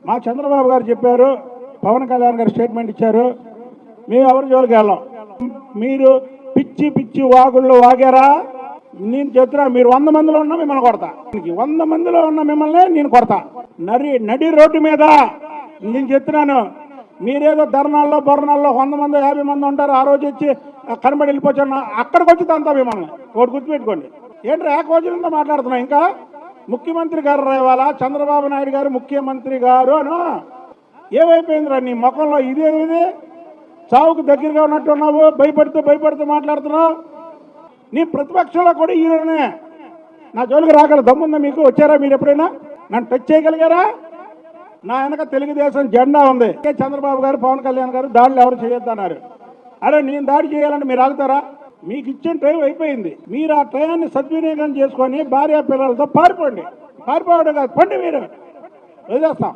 మా చంద్రబాబు గారు చెప్పారు, పవన్ కళ్యాణ్ గారు స్టేట్మెంట్ ఇచ్చారు, మేము ఎవరి జోలికి వెళ్ళాం. మీరు పిచ్చి పిచ్చి వాగుళ్ళు వాగారా? నేను చెప్తున్నా, మీరు 100 మందిలో ఉన్నా మిమ్మల్ని కొడతా. 100 మందిలో ఉన్న మిమ్మల్ని నేను కొడతా. నడి రోడ్డు మీద నేను చెప్తున్నాను. మీరేదో ధర్నాల్లో బొర్నాల్లో 100 మంది 50 మంది ఉంటారు, ఆ రోజు వచ్చి కనబడి వెళ్ళిపోతాను, అక్కడికి వచ్చి తంతా మిమ్మల్ని. ఒకటి గుర్తుపెట్టుకోండి. ఏంటి ఏకవచనంతో మాట్లాడుతున్నాం? ఇంకా ముఖ్యమంత్రి గారు రావాలా, చంద్రబాబు నాయుడు గారు ముఖ్యమంత్రి గారు అను. ఏమైపోయిందిరా నీ ముఖంలో? ఇదేమిది? చావుకు దగ్గరగా ఉన్నట్టున్నావు, భయపడుతూ మాట్లాడుతున్నావు. నీ ప్రతిపక్షంలో కూడా ఈయననే. నా జోలికి రాగల దమ్ముందా మీకు? వచ్చారా మీరు ఎప్పుడైనా? నన్ను టచ్ చేయగలిగారా? నా వెనక తెలుగుదేశం జెండా ఉంది. చంద్రబాబు గారు, పవన్ కళ్యాణ్ గారు దాడులు ఎవరు చేయొద్దన్నారు. అరే నేను దాడి చేయాలంటే మీరు ఆగుతారా? మీకు ఇచ్చిన టైం అయిపోయింది. మీరు ఆ టైంని సద్వినియోగం చేసుకొని భార్య పిల్లలతో పారిపోవడం కాదు, పండి మీరు వదిలేస్తాం.